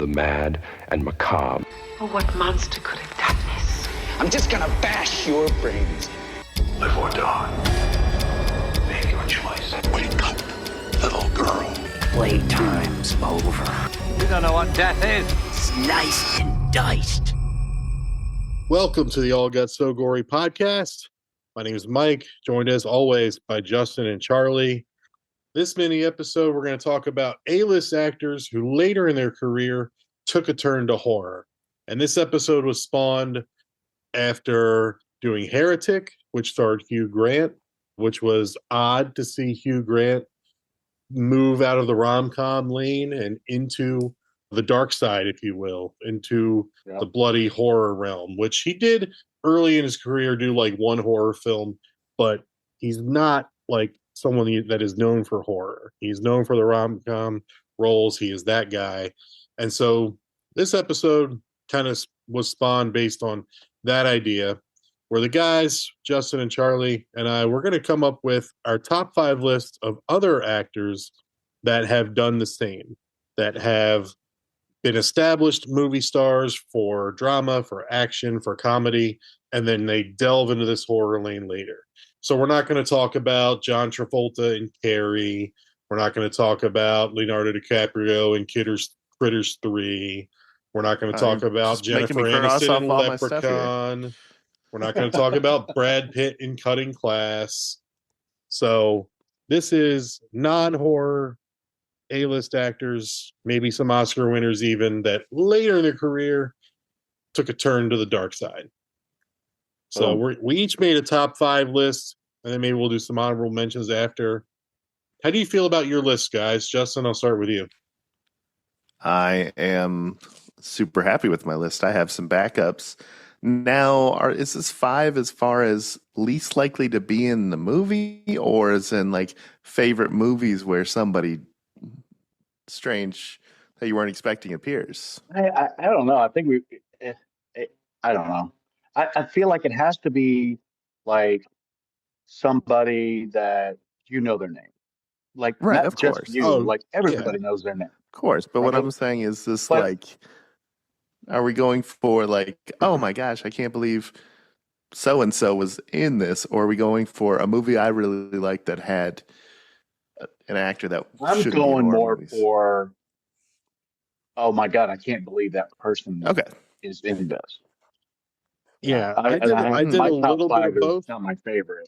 the mad and macabre. Oh, what monster could have done this? I'm just gonna bash your brains. Live or die. Make your choice. Wake up, little girl. Playtime's over. You don't know what death is. Sliced and diced. Welcome to the All Guts So Gory podcast. My name is Mike, joined as always by Justin and Charlie. This mini episode, we're going to talk about A-list actors who later in their career took a turn to horror. And this episode was spawned after doing Heretic, which starred Hugh Grant, which was odd to see Hugh Grant move out of the rom-com lane and into the dark side, if you will, into the bloody horror realm, which he did early in his career, do like one horror film, but he's not like someone that is known for horror. He's known for the rom-com roles. He is that guy. And so this episode kind of was spawned based on that idea, where the guys, Justin and Charlie and I, we're going to come up with our top 5 list of other actors that have done the same, that have been established movie stars for drama, for action, for comedy, and then they delve into this horror lane later. So we're not going to talk about John Travolta and Carrie. We're not going to talk about Leonardo DiCaprio and Critters 3. We're not going to talk about Jennifer Aniston in Leprechaun. We're not going to talk about Brad Pitt in Cutting Class. So this is non-horror A-list actors, maybe some Oscar winners even, that later in their career took a turn to the dark side. So we each made a top 5 list, and then maybe we'll do some honorable mentions after. How do you feel about your list, guys? Justin, I'll start with you. I am super happy with my list. I have some backups. Now, is this 5 as far as least likely to be in the movie, or is in like favorite movies where somebody strange that you weren't expecting appears? I don't know. I think I don't know. I feel like it has to be like somebody that you know their name. Like, right, not of just course. you, like everybody knows their name. Of course. But what I'm saying is this, like, are we going for like, oh my gosh, I can't believe so-and-so was in this? Or are we going for a movie I really liked that had an actor that I'm going more for, oh my God, I can't believe that person is in this. Yeah, I did a little bit of both. Not my favorite.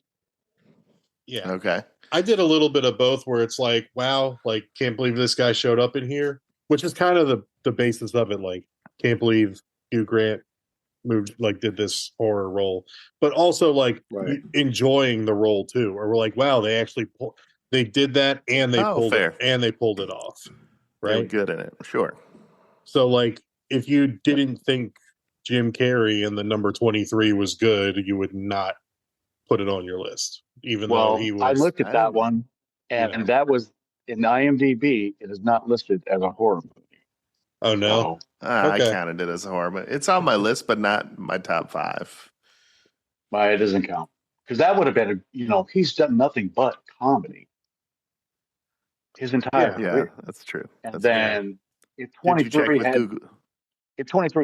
Yeah. Okay. I did a little bit of both, where it's like, wow, like, can't believe this guy showed up in here, which is kind of the basis of it. Like, can't believe Hugh Grant did this horror role, but also like enjoying the role too. Or we're like, wow, they did that and they pulled it off. Right. They were good in it. Sure. So like, if you didn't think Jim Carrey in the number 23 was good, you would not put it on your list, even though he was. I looked at that one, and that was in IMDb. It is not listed as a horror movie. Oh no! I counted it as a horror movie. It's on my list, but not my top 5. But it doesn't count, because that would have been he's done nothing but comedy his entire career. Yeah, that's true. And then if 23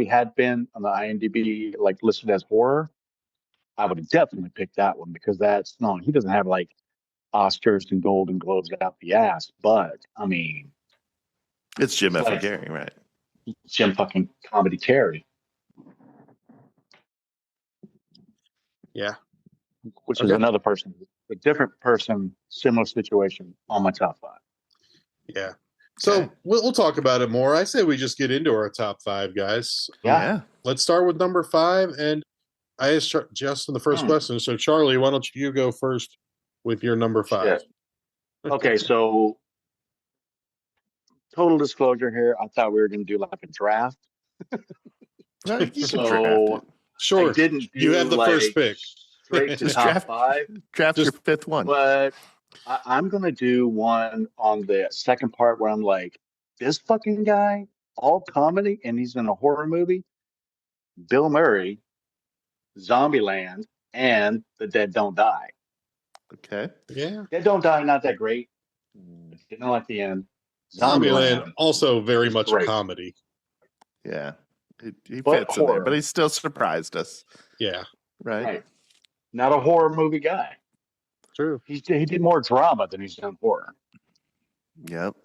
had been on the IMDb like listed as horror, I would have definitely picked that one, because he doesn't have like Oscars and Golden Globes out the ass, but I mean, it's Jim F. Carrey, right? Jim fucking comedy Carrey. Yeah. Which is another person, a different person, similar situation on my top 5. Yeah. So we'll talk about it more. I say we just get into our top 5, guys. Yeah. Let's start with number 5. And I asked Justin the first question. So, Charlie, why don't you go first with your number 5? Yeah. Okay, so total disclosure here. I thought we were going to do like a draft. Sure. I didn't. You have the first pick. Straight to top 5. Draft your 5th one. But I'm going to do one on the second part where I'm like, this fucking guy, all comedy, and he's in a horror movie. Bill Murray, Zombieland, and The Dead Don't Die. Okay. Yeah. Dead Don't Die, not that great. Didn't like the end. Zombieland, also very much a comedy. Yeah. He But fits in there, horror. but he still surprised us. Yeah, Right? Right. Not a horror movie guy. true. He did more drama than he's done horror. Yep.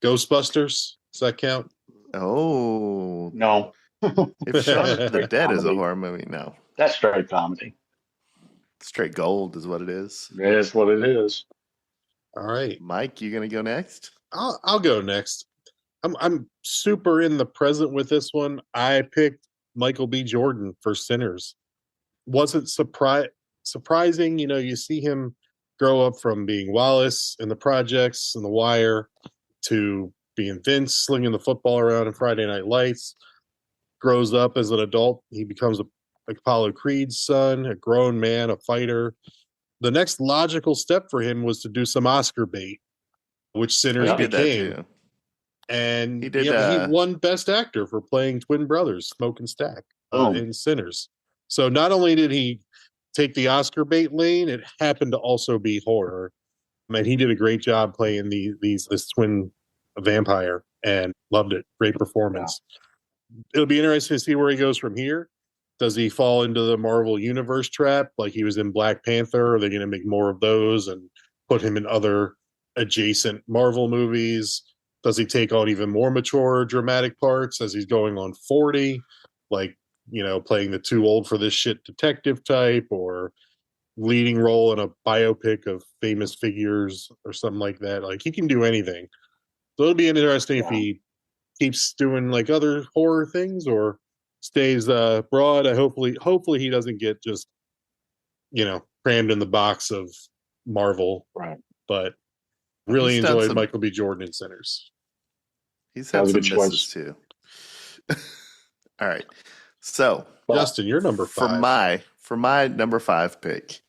Ghostbusters, does that count? Oh. No. If Shaun of the Straight Dead is a comedy. horror movie, no. That's straight comedy. Straight gold is what it is. That's what it is. All right, Mike, you gonna go next? I'll go next. I'm super in the present with this one. I picked Michael B. Jordan for Sinners. Wasn't surprising, you know, you see him grow up from being Wallace in the projects and The Wire to being Vince slinging the football around in Friday Night Lights. Grows up as an adult, he becomes Apollo Creed's son, a grown man, a fighter. The next logical step for him was to do some Oscar bait, which Sinners He did that became. too. And He did, he won Best Actor for playing twin brothers, Smoke and Stack, in Sinners. So not only did he take the Oscar bait lane, it happened to also be horror. Man, he did a great job playing this twin vampire, and loved it. Great performance. It'll be interesting to see where he goes from here. Does he fall into the Marvel Universe trap like he was in Black Panther? Are they going to make more of those and put him in other adjacent Marvel movies? Does he take on even more mature dramatic parts as he's going on 40? Like, you know, playing the too old for this shit detective type, or leading role in a biopic of famous figures or something like that. Like, he can do anything. So it'll be interesting if he keeps doing like other horror things or stays broad. Hopefully he doesn't get just, you know, crammed in the box of Marvel. Right. But really He's done enjoyed some- Michael B. Jordan in Sinners. He's That had was a some good misses too. All right. So Justin, you're number 5. for my number 5 pick,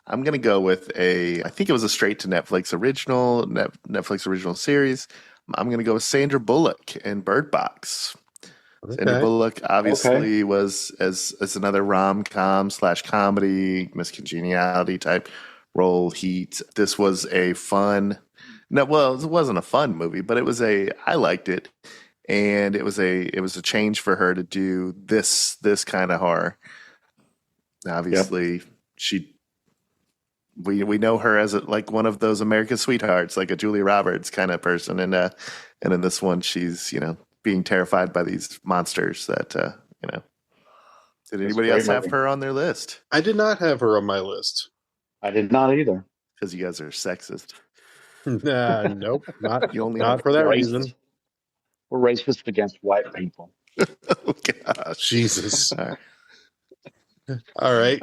I'm gonna go with I think it was a straight to Netflix original series. I'm gonna go with Sandra Bullock in Bird Box. Sandra Bullock obviously was as another rom-com / comedy, Miss Congeniality type role. Heat. This was a fun. No, well, it wasn't a fun movie, but I liked it, and it was a change for her to do this kind of horror. Obviously, we know her as like one of those American sweethearts, like a Julia Roberts kind of person, and in this one, she's, you know, being terrified by these monsters that you know. Did anybody else have her on their list? I did not have her on my list. I did not either. Because you guys are sexist. Nope, not Not for that racist. reason. We're racist against white people. Oh gosh. Jesus. All right. All right.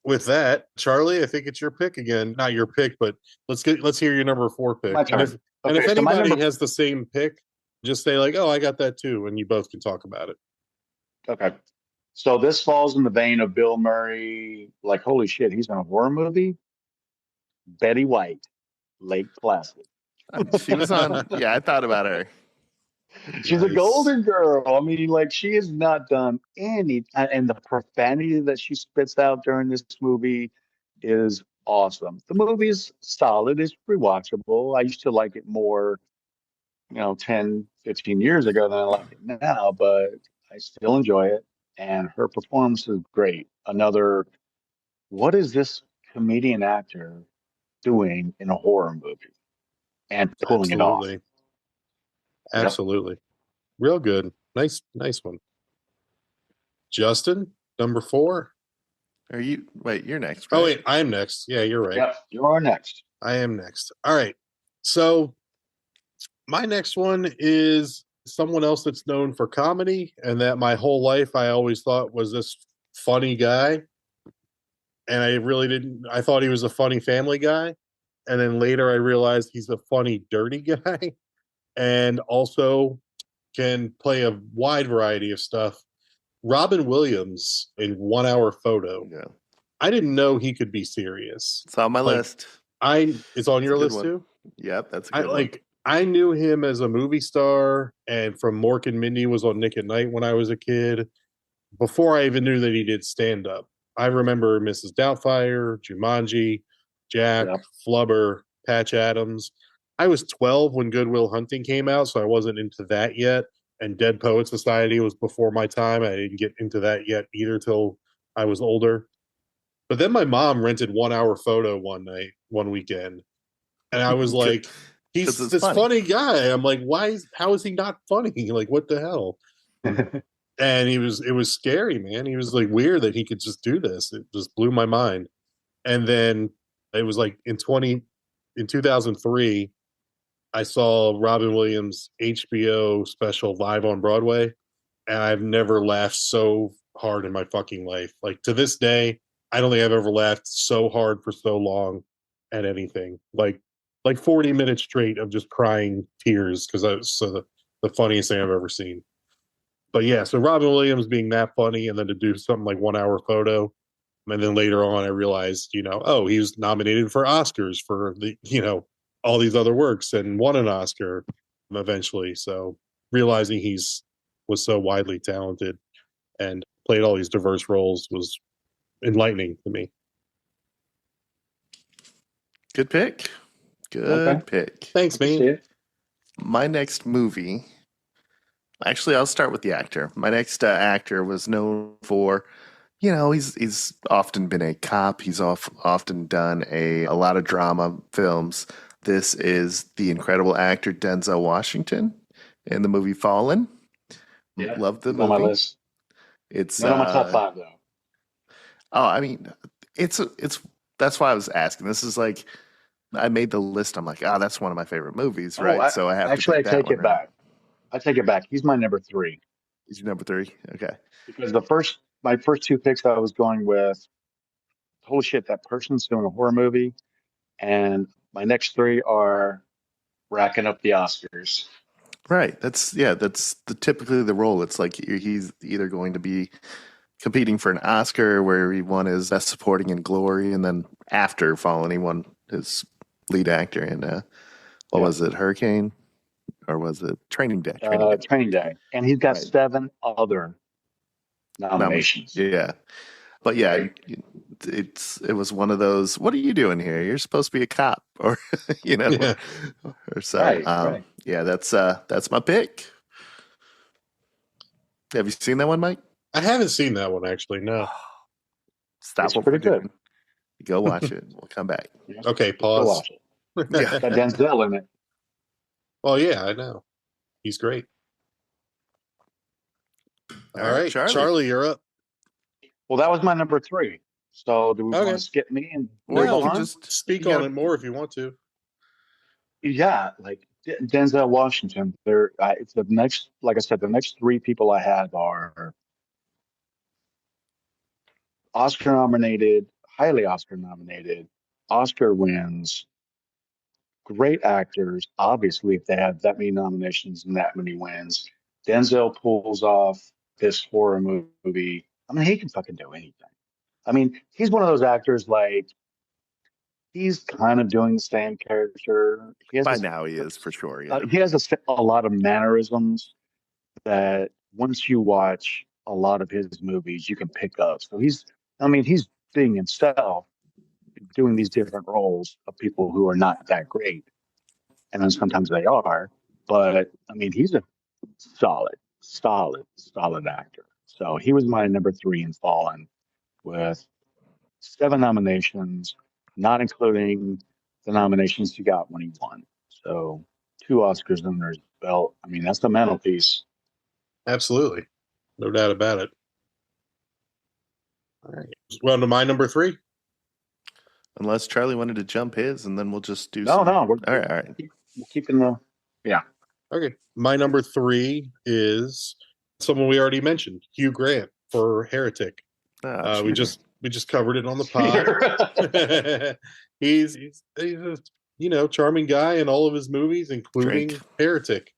With that, Charlie, I think it's your pick again. Not your pick, but let's hear your number 4 pick. My turn. And if Okay, so my anybody number- has the same pick, just say like, "Oh, I got that too," and you both can talk about it. Okay. So this falls in the vein of Bill Murray. Like, holy shit, he's in a horror movie. Betty White, Lake Placid. She was on. Yeah, I thought about her. She's a Nice. golden girl. I mean, like, she has not done any, and the profanity that she spits out during this movie is awesome. The movie's solid. It's rewatchable. I used to like it more, 10, 15 years ago than I like it now, but I still enjoy it. And her performance is great. What is this comedian actor doing in a horror movie and pulling it off? Absolutely. Real good. Nice one. Justin, number 4. Are you? Wait, you're next. Oh, right? wait, I am next. Yeah, you're right. Yep, you're next. I am next. All right. So my next one is someone else that's known for comedy, and that my whole life I always thought was this funny guy. And I really didn't. I thought he was a funny family guy. And then later I realized he's a funny, dirty guy, and also can play a wide variety of stuff. Robin Williams in 1 Hour Photo. Yeah. I didn't know he could be serious. It's on my list. It's on your a good list one. too? Yep, that's a good one. I knew him as a movie star, and from Mork and Mindy was on Nick at Night when I was a kid. Before I even knew that he did stand up, I remember Mrs. Doubtfire, Jumanji, Jack, Flubber, Patch Adams. I was 12 when Good Will Hunting came out, so I wasn't into that yet. and Dead Poet Society was before my time. I didn't get into that yet either till I was older. But then my mom rented 1 Hour Photo one weekend, and I was like, he's this funny guy. I'm like, how is he not funny? Like, what the hell? And it was scary, man. He was like weird that he could just do this. It just blew my mind. And then it was like in 2003, I saw Robin Williams' HBO special live on Broadway, and I've never laughed so hard in my fucking life. Like, to this day, I don't think I've ever laughed so hard for so long at anything. Like 40 minutes straight of just crying tears because that was the funniest thing I've ever seen. But yeah, so Robin Williams being that funny, and then to do something like 1 Hour Photo, and then later on I realized, he was nominated for Oscars for all these other works and won an Oscar eventually. So realizing was so widely talented and played all these diverse roles was enlightening to me. Good pick. Good pick. Thanks, man. My next movie. Actually, I'll start with the actor. My next actor was known for, he's often been a cop. He's often done a lot of drama films. This is the incredible actor Denzel Washington in the movie Fallen. Yeah, love the movie. On my list. It's not on my top 5 though. Oh, I mean, it's that's why I was asking. This is like, I made the list. I'm like, that's one of my favorite movies, right? So I have actually, to I take it back. I take it back. He's my number 3. He's your number 3? Okay. Because my first 2 picks I was going with, holy shit, that person's doing a horror movie. And my next 3 are racking up the Oscars. Right. That's typically the role. It's like he's either going to be competing for an Oscar where he won his Best Supporting in Glory, and then after Fallen, he won his lead actor in was it, Hurricane? Or was it Training Day? Training Day. And he's got 7 other nominations. Yeah. But yeah, it was one of those, what are you doing here? You're supposed to be a cop, or or so. Right. Yeah, that's my pick. Have you seen that one, Mike? I haven't seen that one, actually. No. Stop. It's pretty good. Go watch it. We'll come back. Yeah. Okay, pause. Go watch it. Yeah, got Denzel in it. Well, yeah, I know. He's great. All right, Charlie, you're up. Well, that was my number 3. So do we want to skip me and go on? Just speak on it more if you want to. Yeah, like Denzel Washington. It's the next, like I said, the next 3 people I have are Oscar nominated, highly Oscar nominated, Oscar wins, great actors. Obviously, if they have that many nominations and that many wins, Denzel pulls off this horror movie. I mean, he can fucking do anything. I mean, he's one of those actors, like, he's kind of doing the same character. Now he is, for sure. Yeah. He has a lot of mannerisms that once you watch a lot of his movies, you can pick up. So he's being himself, doing these different roles of people who are not that great. And then sometimes they are. But, I mean, he's a solid actor. So he was my number 3 in Fallen with 7 nominations, not including the nominations he got when he won. So 2 Oscars under his belt. I mean, that's the mantelpiece. Absolutely. No doubt about it. All right. Well, to my number 3. Unless Charlie wanted to jump his, and then we'll just do No. all right. We're keeping the... Yeah. Okay. My number 3 is someone we already mentioned, Hugh Grant for Heretic. We just covered it on the pod. He's a charming guy in all of his movies, including Heretic,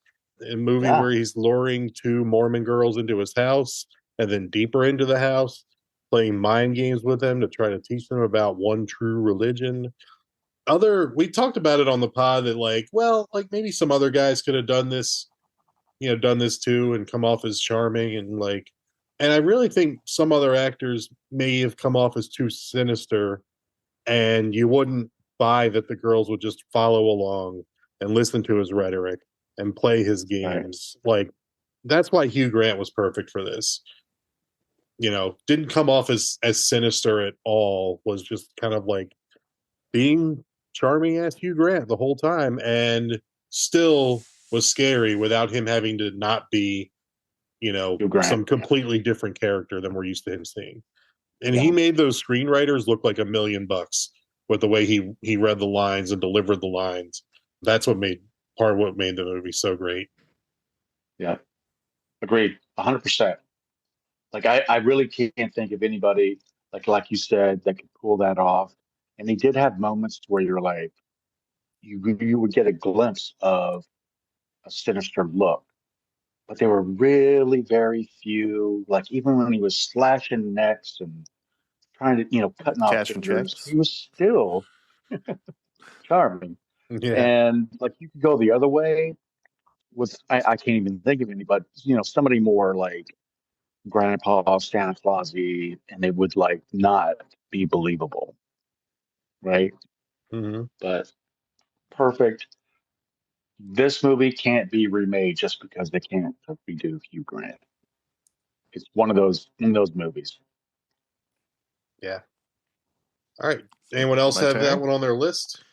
a movie where he's luring 2 Mormon girls into his house and then deeper into the house, playing mind games with them to try to teach them about one true religion. We talked about it on the pod that maybe some other guys could have done this too and come off as charming and I really think some other actors may have come off as too sinister, and you wouldn't buy that the girls would just follow along and listen to his rhetoric and play his games. Like, that's why Hugh Grant was perfect for this. Didn't come off as sinister at all. Was just kind of like being charming as Hugh Grant the whole time, and still was scary without him having to not be, Hugh Grant. some completely different character than we're used to him seeing. And Yeah. he made those screenwriters look like $1,000,000 with the way he read the lines and delivered the lines. That's what made the movie so great. Yeah. Agreed. 100%. Like I really can't think of anybody like you said that could pull that off. And he did have moments where you're like, you would get a glimpse of a sinister look, but there were really very few. Like even when he was slashing necks and trying to, cutting off Cashing fingers, checks. he was still charming. Yeah. And like you could go the other way with I can't even think of anybody, somebody more like Grandpa Santa Clausy, and it would like not be believable, right? Mm-hmm. But perfect. This movie can't be remade just because they can't redo Hugh Grant. It's one of those movies. Yeah. All right. Anyone else My have turn? that one on their list?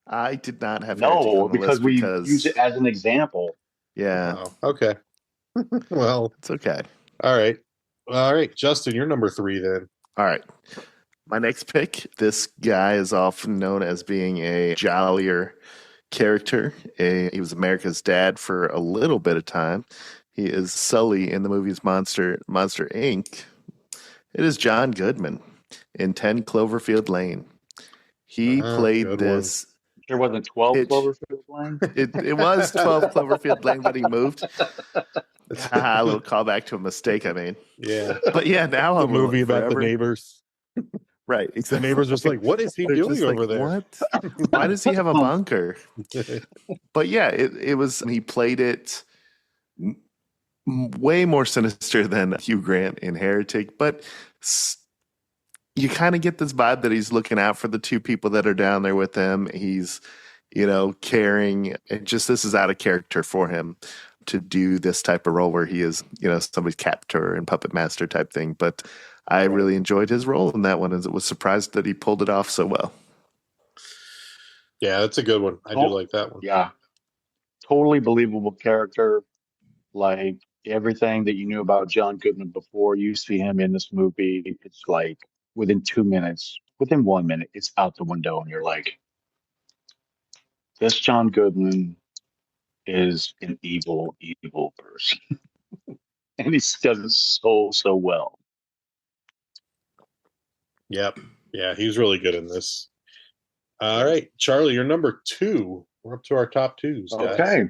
I did not have Heretic No, on the because list we because use it as an example. yeah, Oh, okay. Well, it's okay. all right. All right. Justin, you're number 3 then. All right. My next pick, this guy is often known as being a jollier character. He was America's dad for a little bit of time. He is Sully in the movies Monster Inc. It is John Goodman in 10 Cloverfield Lane. He played good this. There wasn't 12 Pitch. Cloverfield Lane. It was 12 Cloverfield Lane, but he moved. A little callback to a mistake I made. Yeah. But yeah, now The I'm movie about forever. the neighbors. Right. The Exactly. neighbors just like, what is he They're doing just like, over there? What? Why does he have a bunker? But yeah, it was. He played it way more sinister than Hugh Grant in Heretic, but you kind of get this vibe that he's looking out for the two people that are down there with him. He's, caring. And just this is out of character for him to do this type of role where he is, somebody's captor and puppet master type thing. But I really enjoyed his role in that one, and was surprised that he pulled it off so well. Yeah, that's a good one. I do like that one. Yeah. Totally believable character. Like everything that you knew about John Goodman before you see him in this movie, it's like within 2 minutes, within 1 minute, it's out the window, and you're like, this John Goodman is an evil, evil person. And he does it so well. Yep. Yeah, he's really good in this. All right, Charlie, you're number 2. We're up to our top 2s, guys. Okay.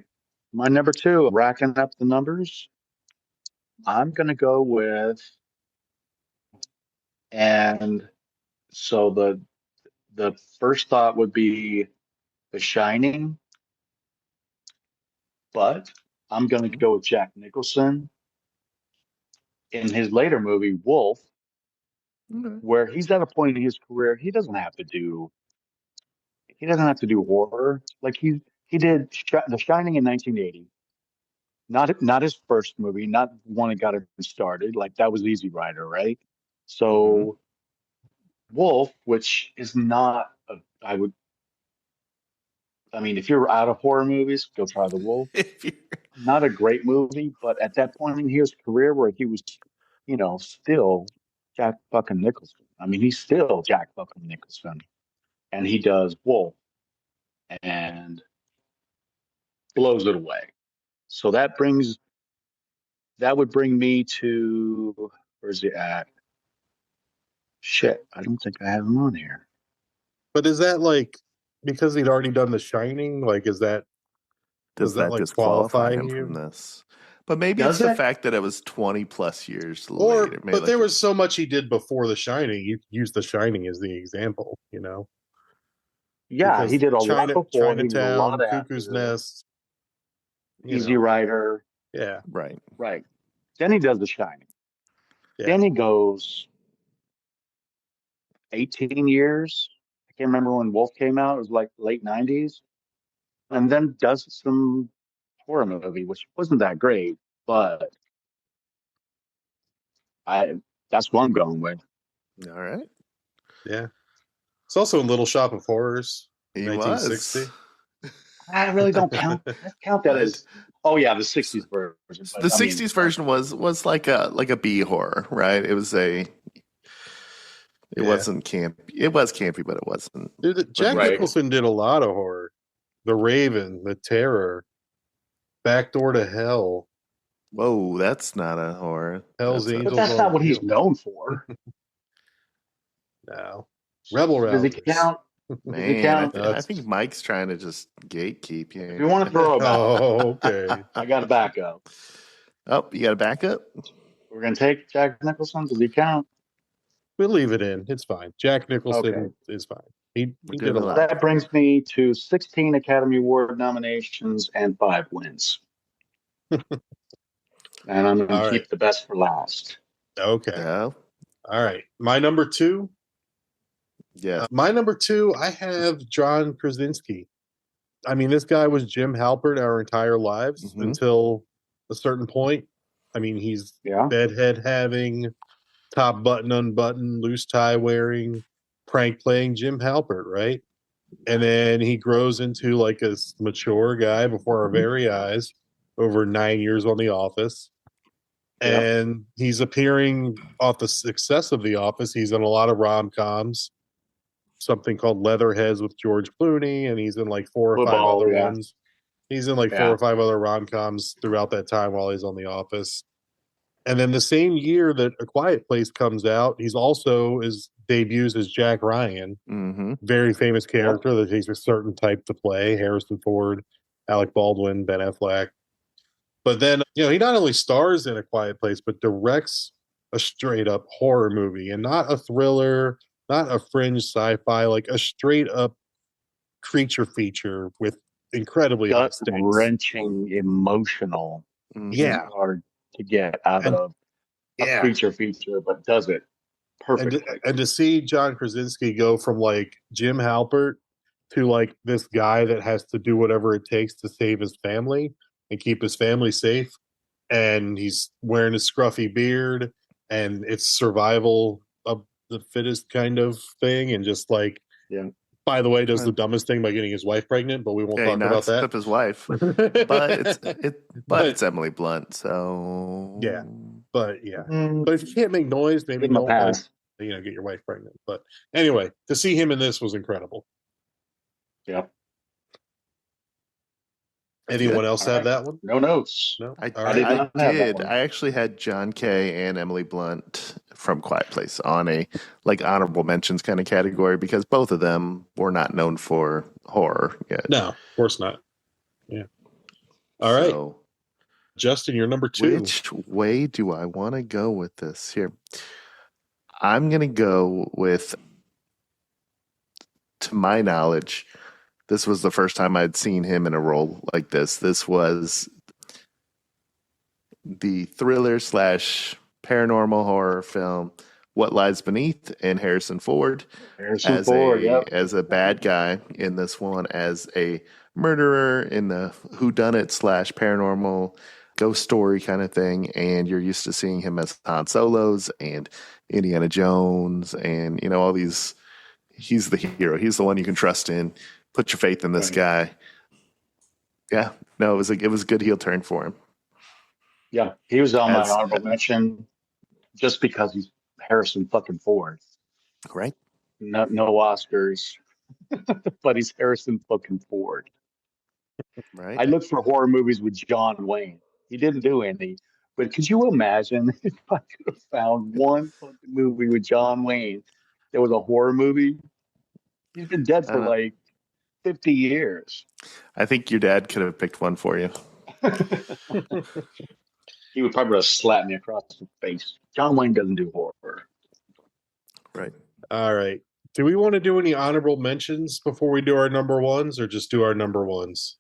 My number 2, racking up the numbers. I'm going to go with, and so the first thought would be The Shining, but I'm going to go with Jack Nicholson in his later movie Wolf, where he's at a point in his career he doesn't have to do horror. Like he did The Shining in 1980. Not his first movie, not one that got him started. Like that was Easy Rider, right? So Wolf, which is not I mean, if you're out of horror movies, go try The Wolf. Not a great movie, but at that point in his career where he was, still Jack fucking Nicholson. I mean, he's still Jack fucking Nicholson. And he does Wolf and blows it away. So that would bring me to, where's he at? Shit, I don't think I have him on here. But is that like because he'd already done The Shining? Like, does that like disqualify him you from this? But maybe Does it's the it? fact that it was 20 plus years Or, later. but there was so much he did before The Shining. You use The Shining as the example, Yeah, Because he did a lot before. He did a Chinatown, lot Cuckoo's after. Nest, Easy Rider. Yeah. Right. Then he does The Shining. Yeah. Then he goes 18 years. I can't remember when Wolf came out. It was like late 90s. And then does some horror movie, which wasn't that great. but that's what I'm going with. All right. Yeah. It's also in Little Shop of Horrors, He 1960. was. I really don't count. I count that as the '60s version. But, The '60s version was like a B horror, right? It wasn't camp. It was campy, but it wasn't. Dude, Jack Nicholson did a lot of horror. The Raven, The Terror, Back Door to Hell. Whoa, that's not a horror. Hell's Angels. But that's not what he's known for. No. Rebel Does Rousers. he count? Man, I think Mike's trying to just gatekeep you. If you want to throw a back, okay. I got a backup. Oh, you got a backup? We're gonna take Jack Nicholson. Does he count? We'll leave it in. It's fine. Jack Nicholson is fine. He did a lot. That brings me to 16 Academy Award nominations and 5 wins. And I'm going to keep the best for last. Okay. Yeah. All right. My number 2. Yeah. My number 2, I have John Krasinski. I mean, this guy was Jim Halpert our entire lives until a certain point. I mean, he's bedhead having, top button unbuttoned, loose tie wearing, prank playing Jim Halpert, right? And then he grows into like a mature guy before our very eyes, over 9 years on The Office. And he's appearing off the success of The Office. He's in a lot of rom-coms, something called Leatherheads with George Clooney, and he's in like 4 or 5 other ones. He's in like 4 or 5 other rom-coms throughout that time while he's on The Office. And then the same year that A Quiet Place comes out, he's also debuts as Jack Ryan, very famous character that takes a certain type to play: Harrison Ford, Alec Baldwin, Ben Affleck. But then, he not only stars in A Quiet Place, but directs a straight up horror movie, and not a thriller, not a fringe sci-fi, like a straight up creature feature with incredibly high stakes, wrenching, emotional. Yeah, hard to get out of a creature feature, but does it perfectly. And to see John Krasinski go from like Jim Halpert to like this guy that has to do whatever it takes to save his family and keep his family safe, and he's wearing a scruffy beard, and it's survival of the fittest kind of thing, and just like, by the way, does the dumbest thing by getting his wife pregnant, but we won't talk about that. Up his wife, but it's Emily Blunt, so but if you can't make noise, maybe don't get your wife pregnant. But anyway, to see him in this was incredible. Yep. Anyone else have that one? No notes. No, I did. I actually had John Kay and Emily Blunt from Quiet Place on a honorable mentions kind of category, because both of them were not known for horror yet. No, of course not. Yeah. All right. So, Justin, you're number 2. Which way do I want to go with this here? I'm going to go with, to my knowledge, this was the first time I'd seen him in a role like this. This was the thriller / paranormal horror film What Lies Beneath, and Harrison Ford as a bad guy in this one, as a murderer in the whodunit / paranormal ghost story kind of thing. And you're used to seeing him as Han Solos and Indiana Jones and all these. He's the hero. He's the one you can trust in. Put your faith in this guy. Yeah, no, it was a good heel turn for him. Yeah, he was on my honorable mention just because he's Harrison fucking Ford. Right. No Oscars, but he's Harrison fucking Ford. Right. I looked for horror movies with John Wayne. He didn't do any, but could you imagine if I could have found one fucking movie with John Wayne that was a horror movie? He's been dead for like 50 years. I think your dad could have picked one for you. He would probably have slapped me across the face. John Wayne doesn't do horror. Right. All right. Do we want to do any honorable mentions before we do our number ones, or just do our number ones?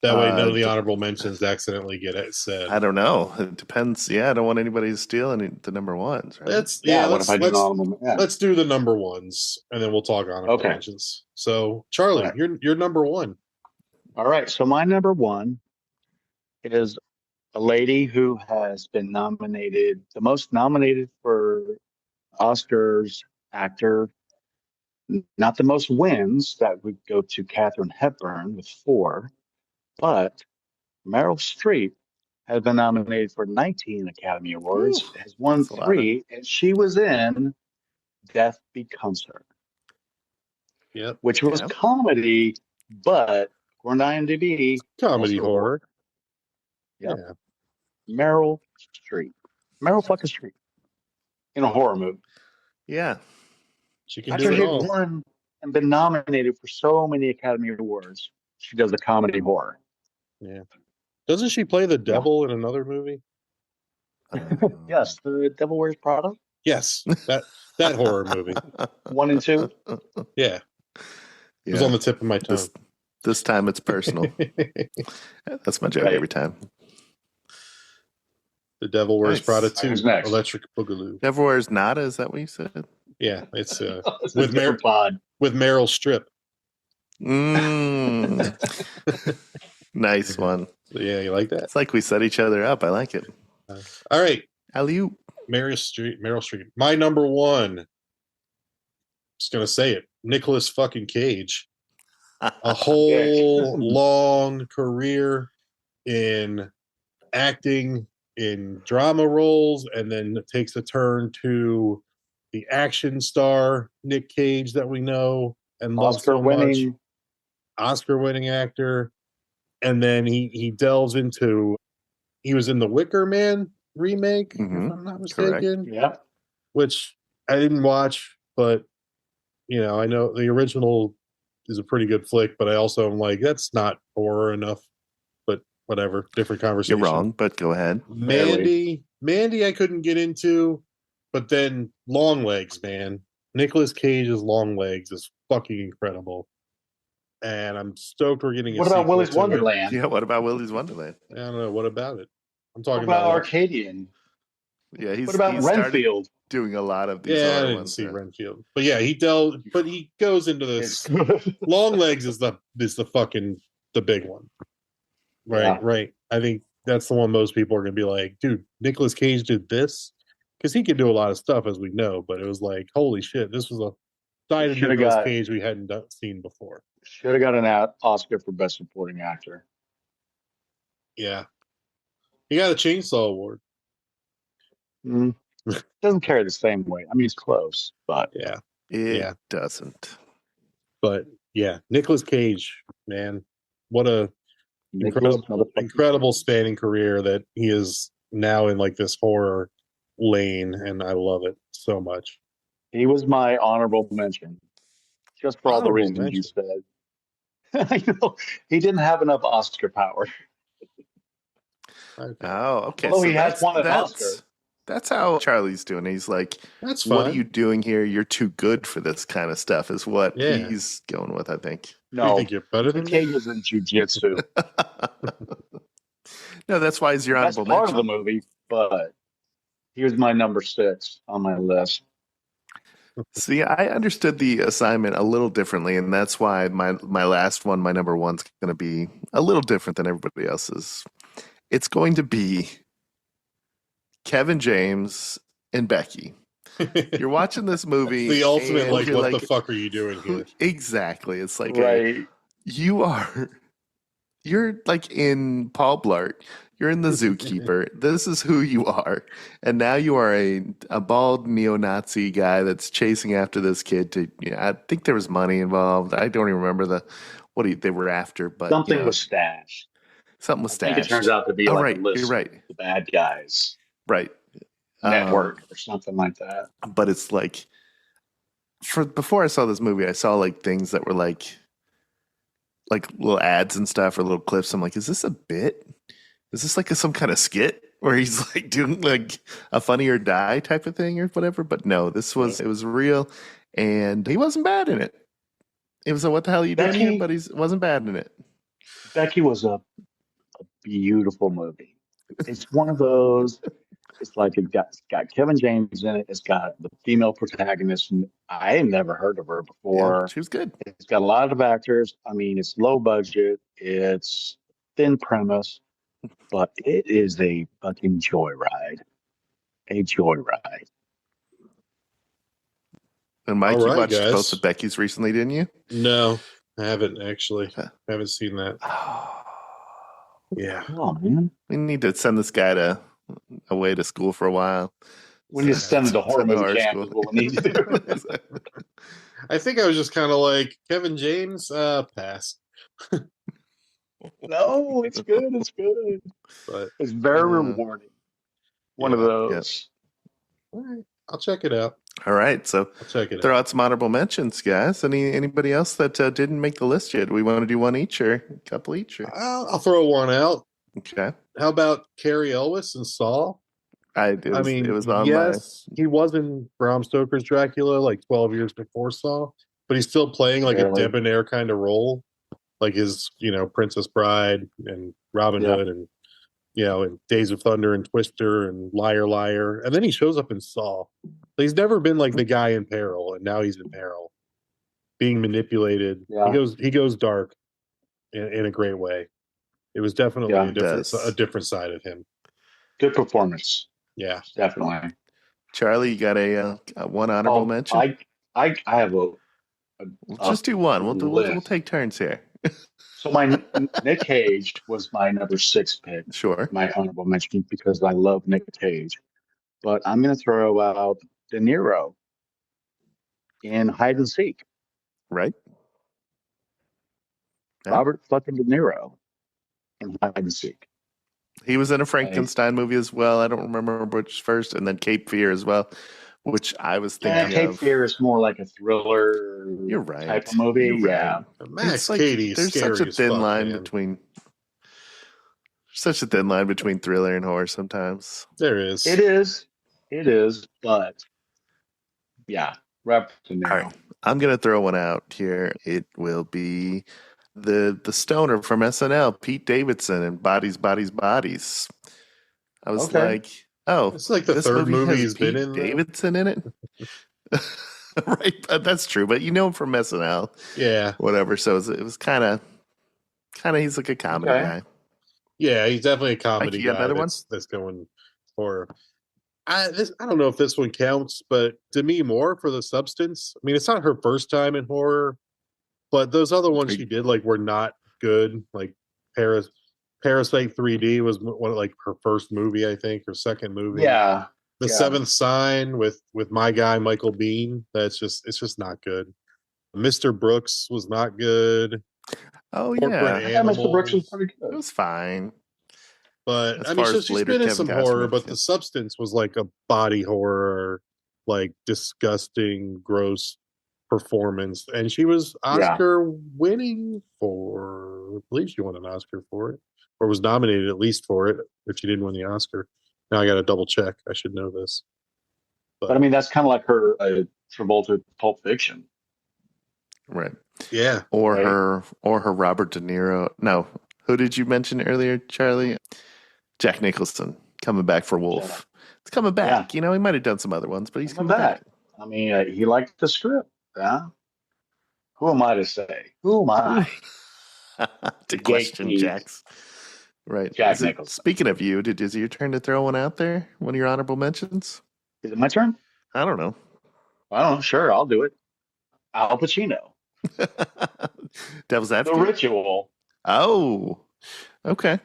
That way none of the honorable mentions accidentally get it said. I don't know. It depends. Yeah, I don't want anybody to steal the number ones. Right? Let's do the number ones, and then we'll talk honorable mentions. So, Charlie, you're number 1. All right. So my number 1 is a lady who has been nominated, the most nominated for Oscars actor, not the most wins. That would go to Katharine Hepburn with 4, but Meryl Streep has been nominated for 19 Academy Awards, Ooh, has won that's a lot of- 3, and she was in Death Becomes Her, Yep. which was Yeah. comedy, but according to IMDb, Comedy also horror. Yep. Yeah. Meryl Streep. Meryl fucking Streep in a horror movie. Yeah. She can After do it she's all. won and been nominated for so many Academy Awards, she does a comedy horror. Yeah. Doesn't she play the devil in another movie? Yes, The Devil Wears Prada. Yes. That horror movie. 1 and 2. Yeah. It was Yeah. on the tip of my tongue. This time it's personal. That's my joke Right. every time. The Devil Wears Nice. Prada 2. Who's next? Electric Boogaloo. Never wears nada, is that what you said? Yeah, it's It's a with different pod. Meryl Streep. Nice one. Yeah, you like that? It's like we set each other up. I like it. All right, Alley-oop. Meryl Streep. My number one. Just gonna say it. Nicolas fucking Cage. A whole long career in acting, in drama roles, and then it takes a turn to the action star Nick Cage that we know and love so much. Oscar-winning. Oscar-winning actor. And then he delves into, he was in the Wicker Man remake, if I'm not mistaken. Yeah. Which I didn't watch, but you know, I know the original is a pretty good flick, but I also am like, that's not horror enough. But whatever, different conversation. You're wrong, but go ahead. Mandy I couldn't get into, but then Long Legs, man. Nicolas Cage's Long Legs is fucking incredible. And I'm stoked we're getting a What about sequel Willy's to it. Wonderland? Yeah, what about Willy's Wonderland? I don't know. What about it? I'm What talking about about Arcadian? Yeah, What about started Renfield? doing a lot of these Yeah, I other didn't ones. see Renfield, but yeah, he goes into this. Long Legs is the fucking the big one, right? Yeah. Right. I think that's the one most people are gonna be like, dude, Nicolas Cage did this because he could do a lot of stuff as we know, but it was like, holy shit, this was a side of Should've Nicolas got- Cage we hadn't seen before. Should have got an Oscar for Best Supporting Actor. Yeah, he got a Chainsaw Award. Doesn't carry the same weight. I mean, it's close, but Yeah, It doesn't. but yeah, Nicolas Cage, man, what a Nicholas incredible spanning career that he is now in, like this horror lane, and I love it so much. He was my honorable mention, just for all the Honorable reasons mention. you said. I know he didn't have enough Oscar power. Okay. Oh, okay. Although he has won an that's- Oscar. That's how Charlie's doing. He's like, That's fine. what are you doing here? You're too good for this kind of stuff, is what Yeah. he's going with, I think. You No, think you're better than Nick me? Cage is in jujitsu. No, that's why he's your That's honorable part of mention. the movie, but he was my number 6 on my list. See, I understood the assignment a little differently, and that's why my last one, my number one's going to be a little different than everybody else's. It's going to be Kevin James and Becky. You're watching this movie. The ultimate, and like, you're what the fuck are you doing here? Exactly. It's like Right. you're like in Paul Blart. You're in the Zookeeper. This is who you are. And now you are a bald neo-Nazi guy that's chasing after this kid to, I think there was money involved. I don't even remember what they were after, but Something was stashed. something was I think stashed. it turns out to be Oh, like right. a list You're right. of the bad guys Right. network or something like that. But it's like, before I saw this movie, I saw like things that were like little ads and stuff or little clips. I'm like, is this a bit? Is this like some kind of skit where he's like doing like a Funny or Die type of thing or whatever? But no, it was real, and he wasn't bad in it. It was a what the hell are you doing here? But he wasn't bad in it. Becky was a beautiful movie. It's one of those. It's like it's got Kevin James in it. It's got the female protagonist. And I had never heard of her before. Yeah, she was good. It's got a lot of actors. I mean, it's low budget. It's thin premise. but it is a fucking joyride. A joyride. And Mike, All you right, watched guys. both the Beckys recently, didn't you? No, I haven't actually. I haven't seen that. Yeah. Oh man, We need to send this guy away to school for a while. we need to send him to horror movie camp. school. Is what we need to do. I think I was just kind of like Kevin James. Pass. No, it's good. It's good. But It's very rewarding. One of those. all right, I'll check it out. All right, so I'll check it throw out. out some honorable mentions, guys. Anybody else that didn't make the list yet? We want to do one each or a couple each? Or? I'll throw one out. Okay. How about Carrie Elwes and Saw? It was on he was in Bram Stoker's Dracula like 12 years before Saw, but he's still playing like a debonair kind of role, like his, Princess Bride and Robin Hood and, and Days of Thunder and Twister and Liar Liar. And then he shows up in Saw. He's never been like the guy in peril, and now he's in peril, being manipulated. Yeah. He goes dark in a great way. It was definitely a different side of him. Good performance. Yeah, definitely. Charlie, you got a one honorable mention? I have We'll just do one. We'll take turns here. So my Nick Cage was my number 6 pick. Sure. My honorable mention because I love Nick Cage. But I'm going to throw out De Niro in Hide and Seek. Right. Yeah. Robert fucking De Niro in Hide and Seek. He was in a Frankenstein movie as well. I don't remember which first, and then Cape Fear as well, which I was thinking Cape Fear is more like a thriller. You're right. Type of movie. Right. Max There's such a thin line between. Such a thin line between thriller and horror sometimes. There is. It is, but yeah, Robert De Niro. All right. I'm gonna throw one out here. It will be the stoner from SNL, Pete Davidson, and Bodies, Bodies, Bodies. I was like, oh, it's like the third movie he's been in. Davidson in it, right? That's true, but you know him from SNL, yeah, whatever. So it was kind of. He's like a comedy guy. Yeah, he's definitely a comedy guy. Another one that's going horror. I don't know if this one counts, but Demi Moore for The Substance. I mean, it's not her first time in horror, but those other ones she did were not good. Like Parasite 3D was one of her first movie, I think, or second movie. Yeah. The Seventh Sign with my guy Michael Biehn. It's just not good. Mr. Brooks was not good. Oh yeah, Mr. Brooks was pretty good. It was fine. But she's been in some horror, but The Substance was like a body horror, disgusting, gross performance. And she was Oscar winning I believe she won an Oscar for it, or was nominated at least for it, if she didn't win the Oscar. Now I got to double check. I should know this. But I mean, that's kind of like her Travolta Pulp Fiction. Right. Yeah. Or her Robert De Niro. No. Who did you mention earlier, Charlie? Jack Nicholson coming back for Wolf. Yeah. It's coming back. Yeah. He might have done some other ones, but he's coming back. I mean, he liked the script. Yeah. Who am I to say? Who am I? To question Jack's. Right. Jack Nicholson. Speaking of you, is it your turn to throw one out there? One of your honorable mentions? Is it my turn? I don't know. Sure, I'll do it. Al Pacino. Devil's Advocate. The Ritual. Oh, okay.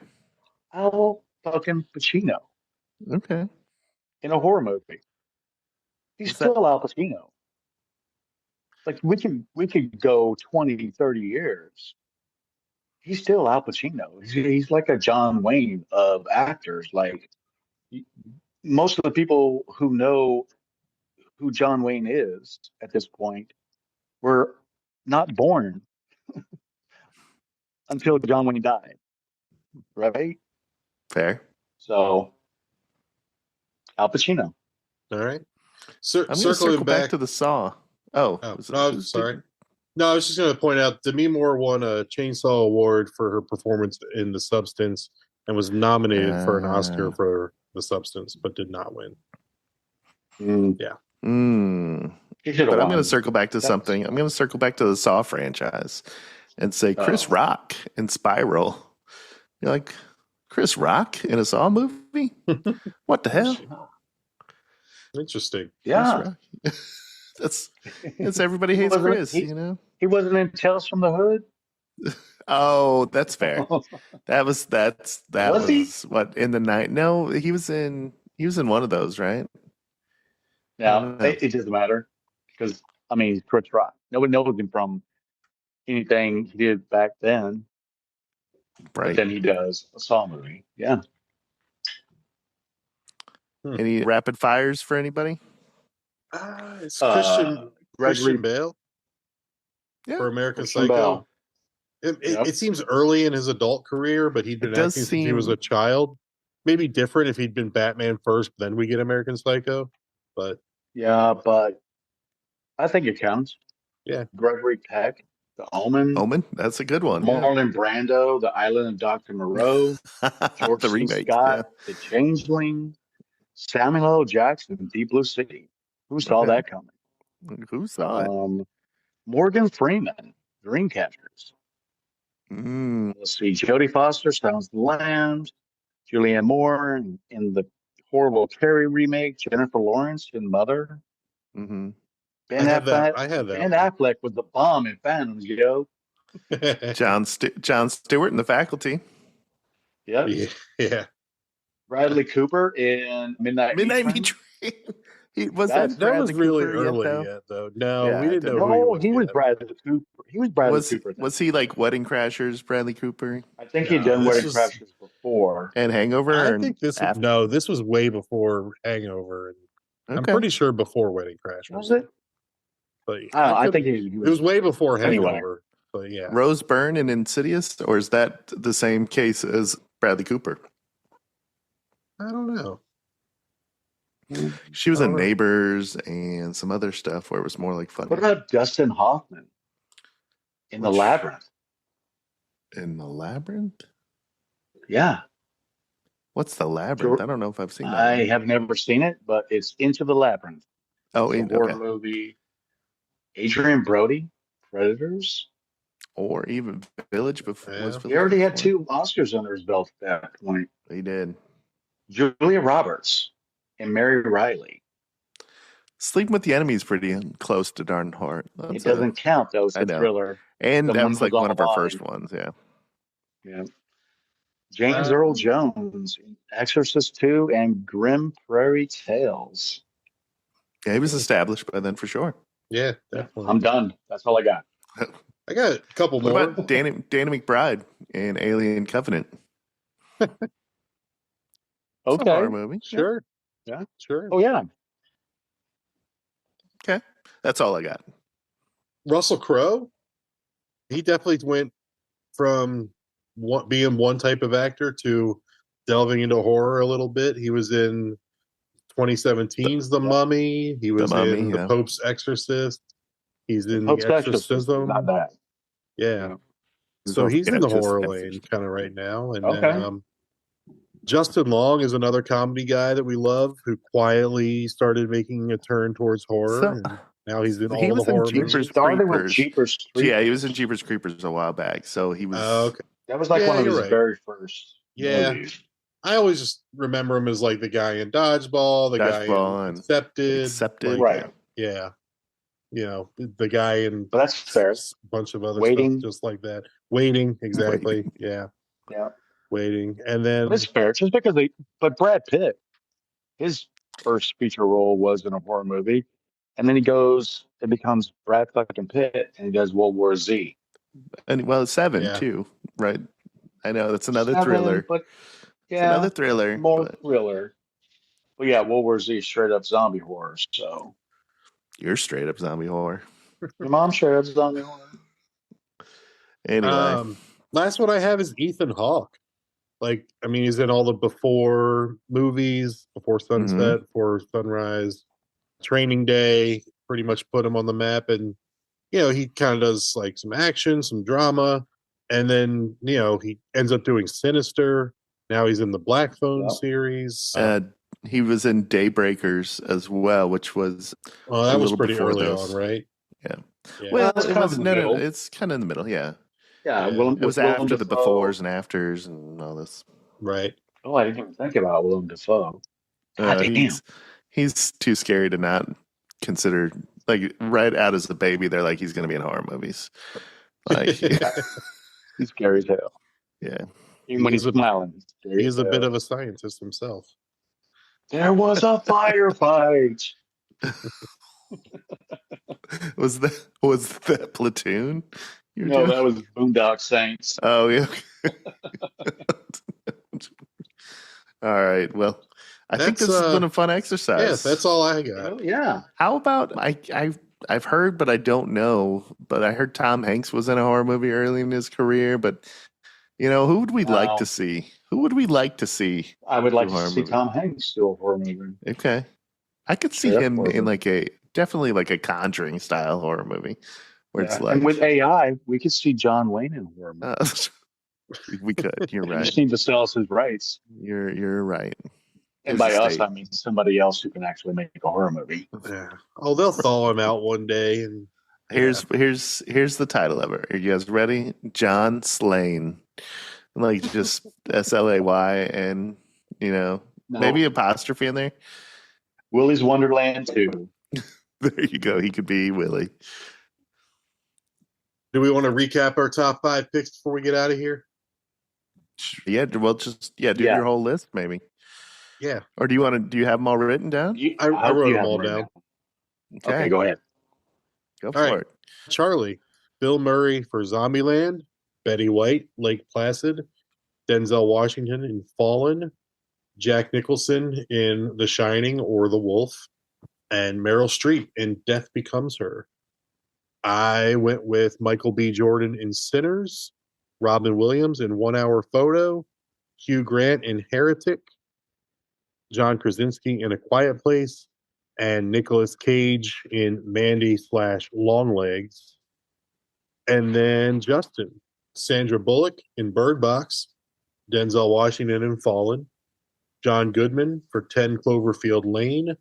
Al fucking Pacino. Okay. In a horror movie. He's still Al Pacino. We could go 20, 30 years. He's still Al Pacino. He's like a John Wayne of actors. Most of the people who know who John Wayne is at this point were not born until John Wayne died. Right? Fair. So, Al Pacino. All right. I'm going to circle back to the Saw. Sorry. No, I was just going to point out Demi Moore won a Chainsaw Award for her performance in The Substance and was nominated for an Oscar for The Substance, but did not win. Yeah. But I'm going to circle back to something. I'm going to circle back to the Saw franchise and say Chris Rock in Spiral. You're like, Chris Rock in a Saw movie? What the hell? Interesting. Yeah. That's everybody hates Chris, you know? He wasn't in Tales from the Hood. Oh, that's fair. That was he? what in the night. No, he was in one of those, right? No, it doesn't matter because I mean he's Chris Rock. Nobody knows him from anything he did back then. Right. But then he does a Saw movie. Yeah. Any rapid fires for anybody? It's Christian Gregory Bale for American Christian Psycho. Bale. It seems early in his adult career, but he'd been acting since he was a child. Maybe different if he'd been Batman first, then we get American Psycho. But yeah, but I think it counts. Yeah. Gregory Peck, The Omen. Omen, that's a good one. Marlon Brando, The Island of Dr. Moreau. George The C. remake, Scott, The Changeling. Samuel L. Jackson, Deep Blue Sea. Who saw that coming? Who saw it? Morgan Freeman, Dreamcatchers. Let's see. Jodie Foster, Silence of the Lambs. Julianne Moore in the horrible Carrie remake. Jennifer Lawrence in Mother. Mm-hmm. Ben Affleck was the bomb in Phantoms, yo. John Stewart in The Faculty. Yep. Yeah. Bradley Cooper in Midnight Meat Train. That was really early yet, though. No, we didn't know who he was Bradley Cooper. He was Bradley Cooper. Was he like Wedding Crashers, Bradley Cooper? I think he'd done Wedding Crashers before. And Hangover? I think this was way before Hangover. And I'm pretty sure before Wedding Crashers. Was it? But I think it was way before Hangover. But yeah. Rose Byrne in Insidious? Or is that the same case as Bradley Cooper? I don't know. She was in Neighbors and some other stuff where it was more like fun. What about Dustin Hoffman in The Labyrinth? In The Labyrinth? Yeah. What's The Labyrinth? I don't know if I've seen that. I have never seen it, but it's Into the Labyrinth. Oh, it's a horror movie. Adrian Brody, Predators. Or even Village before. He already had 2 Oscars under his belt at that point. He did. Julia Roberts and Mary Riley. Sleeping with the Enemy is pretty close to darn horror. It doesn't count, though. It's a thriller. And that was like one of our first ones, yeah. Yeah. James Earl Jones, Exorcist 2, and Grim Prairie Tales. Yeah, he was established by then for sure. Yeah, definitely. I'm done. That's all I got. I got a couple more. What about Danny McBride in Alien Covenant? Okay. Horror movie. Sure. Yeah. Sure. Oh, yeah. Okay. That's all I got. Russell Crowe, he definitely went from being one type of actor to delving into horror a little bit. He was in 2017's The Mummy. He was in The Pope's Exorcist. He's in The Exorcism. Not bad. Yeah. So he's in the horror lane kind of right now. And then, Justin Long is another comedy guy that we love who quietly started making a turn towards horror. And now he's in all the horror movies. He started with Jeepers Creepers. Yeah, he was in Jeepers Creepers a while back. So he was. Okay. That was like one of his very first movies. I always just remember him as like the guy in Dodgeball, the guy in Accepted. Right. Yeah. You know, the guy in but that's fair. A bunch of other Waiting. stuff just like that. Waiting, exactly. Waiting. Yeah. Yeah. Waiting. And then that's fair. Just because but Brad Pitt, his first feature role was in a horror movie. And then he goes and becomes Brad fucking Pitt and he does World War Z. And well, 7 too, right? I know that's another thriller. But it's another thriller. More thriller. But yeah, World War Z is straight up zombie horror. So you're straight up zombie horror. Your mom's straight up zombie horror. Anyway. Last one I have is Ethan Hawke. Like, I mean, he's in all the Before movies, Before Sunset, Before Sunrise, Training Day, pretty much put him on the map. And, you know, he kind of does like some action, some drama. And then, you know, he ends up doing Sinister. Now he's in the Black Phone series. He was in Daybreakers as well, which was that was pretty early on, right? Yeah. Well, it was it's kind of in the middle, yeah. Yeah, it was after the befores and afters and all this. Right. Oh, I didn't even think about Willem Dafoe. God damn. He's too scary to not consider. Like right out as a baby, they're like he's going to be in horror movies. Like, He's scary as hell. yeah, Even when he's smiling, he's scary He's as a bit hell. of a scientist himself. There was a firefight. was that Platoon? No, that was Boondock Saints. Oh yeah. All right. Well, I think this has been a fun exercise. Yes, that's all I got. Oh, yeah. How about I've heard, but I don't know. But I heard Tom Hanks was in a horror movie early in his career. But who would we like to see? Who would we like to see? I would like to see movie? Tom Hanks do a horror movie. Okay, I could see him in definitely like a Conjuring style horror movie, where it's like, and with AI, we could see John Wayne in a horror movie. We could. You're right. You just need to sell us his rights. You're right. And by us, I mean somebody else who can actually make a horror movie. Yeah. Oh, they'll thaw him out one day. And here's the title of it. Are you guys ready? John Slane, like just SLAY, and maybe apostrophe in there. Willy's Wonderland 2. There you go. He could be Willy. Do we want to recap our top 5 picks before we get out of here? Yeah. Well, do your whole list, maybe. Yeah. Or do you have them all written down? I wrote them all down. Okay, go ahead. Go for it. Charlie, Bill Murray for Zombieland, Betty White, Lake Placid, Denzel Washington in Fallen, Jack Nicholson in The Shining or The Wolf, and Meryl Streep in Death Becomes Her. I went with Michael B. Jordan in Sinners, Robin Williams in 1 Hour Photo, Hugh Grant in Heretic, John Krasinski in A Quiet Place, and Nicolas Cage in Mandy/Longlegs. And then Justin, Sandra Bullock in Bird Box, Denzel Washington in Fallen, John Goodman for 10 Cloverfield Lane,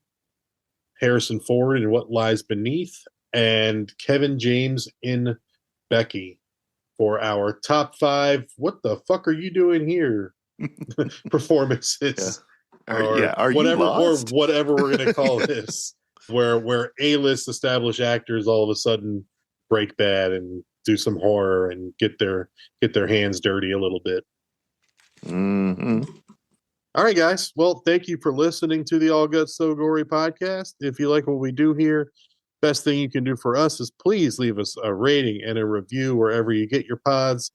Harrison Ford in What Lies Beneath, and Kevin James in Becky for our top 5 what the fuck are you doing here performances. Are whatever, you lost? or whatever we're going to call this, where A-list established actors all of a sudden break bad and do some horror and get their hands dirty a little bit. Mm-hmm. All right, guys. Well, thank you for listening to the All Guts So Gory podcast. If you like what we do here, best thing you can do for us is please leave us a rating and a review wherever you get your pods.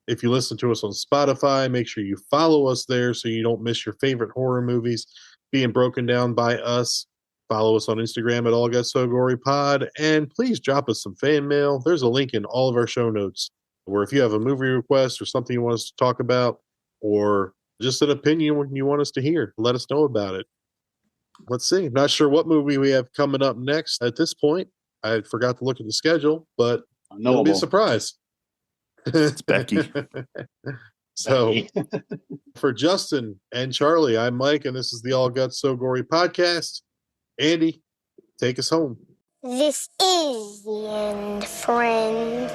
If you listen to us on Spotify, make sure you follow us there so you don't miss your favorite horror movies being broken down by us. Follow us on Instagram at allgutssogorypod, and please drop us some fan mail. There's a link in all of our show notes where if you have a movie request or something you want us to talk about, or just an opinion you want us to hear, let us know about it. Let's see. Not sure what movie we have coming up next at this point. I forgot to look at the schedule, but it'll be a surprise. It's Becky. So for Justin and Charlie, I'm Mike, and this is the All Guts So Gory podcast. Andy, take us home. This is the end, friend.